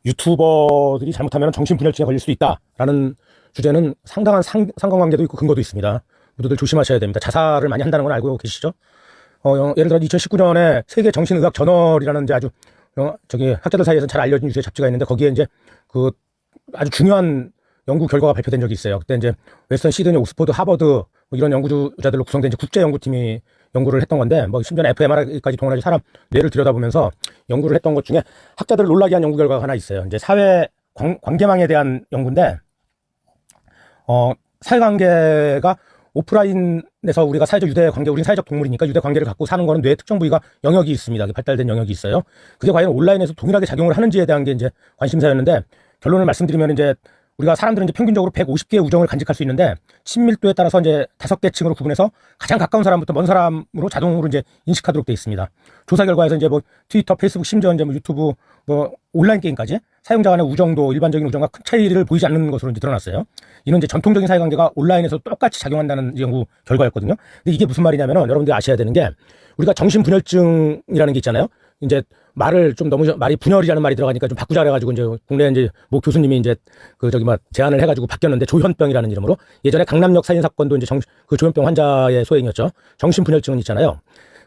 유튜버들이 잘못하면 정신분열증에 걸릴 수도 있다라는 주제는 상당한 상관관계도 있고 근거도 있습니다. 모두들 조심하셔야 됩니다. 자살을 많이 한다는 건 알고 계시죠? 예를 들어 2019년에 세계 정신의학 저널이라는 이제 아주 학자들 사이에서 잘 알려진 유수의 잡지가 있는데 거기에 이제 그 아주 중요한 연구 결과가 발표된 적이 있어요. 그때 이제 웨스턴 시드니, 옥스퍼드, 하버드 뭐 이런 연구자들로 구성된 이제 국제 연구팀이 연구를 했던 건데 뭐 심지어 fMRI까지 동원해서 사람 뇌를 들여다보면서 연구를 했던 것 중에 학자들을 놀라게 한 연구 결과가 하나 있어요. 이제 사회 관계망에 대한 연구인데 사회관계가 오프라인에서 우리가 사회적 유대관계, 우리는 사회적 동물이니까 유대관계를 갖고 사는 거는 뇌의 특정 부위가 영역이 있습니다. 발달된 영역이 있어요. 그게 과연 온라인에서 동일하게 작용을 하는지에 대한 게 이제 관심사였는데 결론을 말씀드리면 이제 우리가 사람들은 이제 평균적으로 150개의 우정을 간직할 수 있는데 친밀도에 따라서 이제 5개 층으로 구분해서 가장 가까운 사람부터 먼 사람으로 자동으로 이제 인식하도록 돼 있습니다. 조사 결과에서 이제 뭐 트위터, 페이스북, 심지어 이제 뭐 유튜브, 뭐 온라인 게임까지 사용자 간의 우정도 일반적인 우정과 큰 차이를 보이지 않는 것으로 이제 드러났어요. 이는 이제 전통적인 사회관계가 온라인에서 똑같이 작용한다는 연구 결과였거든요. 근데 이게 무슨 말이냐면은 여러분들이 아셔야 되는 게 우리가 정신분열증이라는 게 있잖아요. 이제 말을 좀 너무 말이 분열이라는 말이 들어가니까 좀 바꾸자 그래가지고 이제 국내 이제 뭐 교수님이 이제 제안을 해가지고 바뀌었는데 조현병이라는 이름으로 예전에 강남역 살인 사건도 이제 그 조현병 환자의 소행이었죠. 정신분열증은 있잖아요.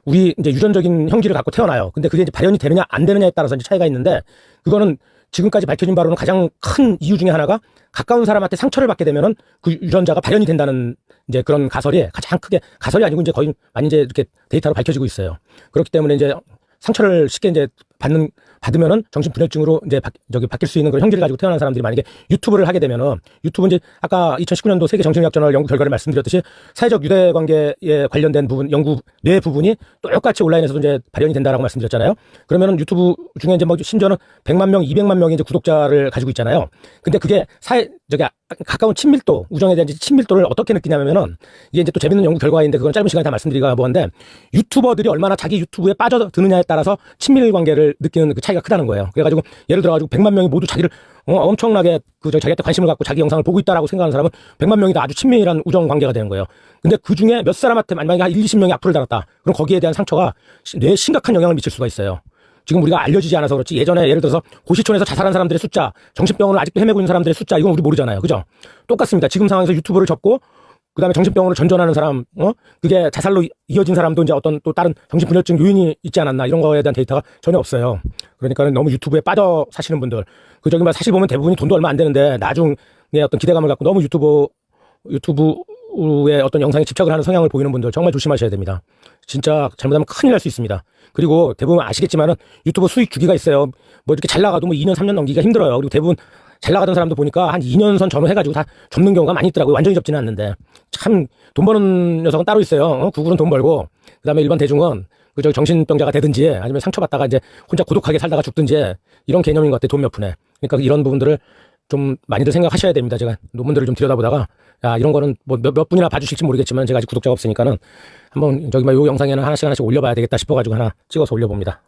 우리 이제 유전적인 형질을 갖고 태어나요. 근데 그게 이제 발현이 되느냐 안 되느냐에 따라서 이제 차이가 있는데 그거는 지금까지 밝혀진 바로는 가장 큰 이유 중에 하나가 가까운 사람한테 상처를 받게 되면은 그 유전자가 발현이 된다는 이제 그런 가설이 가장 크게 가설이 아니고 이제 거의 많이 이제 이렇게 데이터로 밝혀지고 있어요. 그렇기 때문에 이제 상처를 쉽게 이제 받으면은 정신분열증으로 이제 바뀔 수 있는 그런 형질을 가지고 태어난 사람들이 만약에 유튜브를 하게 되면은 유튜브 이제 아까 2019년도 세계 정신의학 저널 연구 결과를 말씀드렸듯이 사회적 유대관계에 관련된 부분 연구 뇌 부분이 똑같이 온라인에서도 이제 발현이 된다라고 말씀드렸잖아요. 그러면은 유튜브 중에 이제 뭐 심지어는 100만 명, 200만 명의 이제 구독자를 가지고 있잖아요. 근데 그게 가까운 친밀도, 우정에 대한 친밀도를 어떻게 느끼냐면은 이게 이제 또 재밌는 연구 결과인데 그건 짧은 시간에 다 말씀드리기가 뭐한데 유튜버들이 얼마나 자기 유튜브에 빠져드느냐에 따라서 친밀 관계를 느끼는 그 차이가 크다는 거예요. 그래가지고 예를 들어가지고 100만 명이 모두 자기를 엄청나게 자기한테 관심을 갖고 자기 영상을 보고 있다라고 생각하는 사람은 100만 명이 다 아주 친밀한 우정 관계가 되는 거예요. 근데 그 중에 몇 사람한테 만약에 한 1, 20명이 악플을 달았다. 그럼 거기에 대한 상처가 뇌에 심각한 영향을 미칠 수가 있어요. 지금 우리가 알려지지 않아서 그렇지 예전에 예를 들어서 고시촌에서 자살한 사람들의 숫자, 정신병원을 아직도 헤매고 있는 사람들의 숫자 이건 우리 모르잖아요. 그죠? 똑같습니다. 지금 상황에서 유튜브를 접고 그다음에 정신병원을 전전하는 사람, 그게 자살로 이어진 사람도 이제 어떤 또 다른 정신분열증 요인이 있지 않았나 이런 거에 대한 데이터가 전혀 없어요. 그러니까 너무 유튜브에 빠져 사시는 분들, 사실 보면 대부분이 돈도 얼마 안 되는데 나중에 어떤 기대감을 갖고 너무 유튜브의 어떤 영상에 집착을 하는 성향을 보이는 분들 정말 조심하셔야 됩니다. 진짜 잘못하면 큰일 날 수 있습니다. 그리고 대부분 아시겠지만은 유튜브 수익 주기가 있어요. 뭐 이렇게 잘 나가도 뭐 2년, 3년 넘기기가 힘들어요. 그리고 대부분 잘 나가던 사람도 보니까 한 2년 선 전후해가지고 다 접는 경우가 많이 있더라고요. 완전히 접지는 않는데. 참, 돈 버는 녀석은 따로 있어요. 구글은 돈 벌고, 그 다음에 일반 대중은 정신병자가 되든지 아니면 상처받다가 이제 혼자 고독하게 살다가 죽든지 이런 개념인 것 같아요. 돈 몇 푼에. 그러니까 이런 부분들을 좀 많이들 생각하셔야 됩니다. 제가 논문들을 좀 들여다보다가, 야, 이런 거는 뭐 몇 분이나 봐주실지 모르겠지만 제가 아직 구독자가 없으니까는 한번 요 영상에는 하나씩 올려봐야 되겠다 싶어가지고 하나 찍어서 올려봅니다.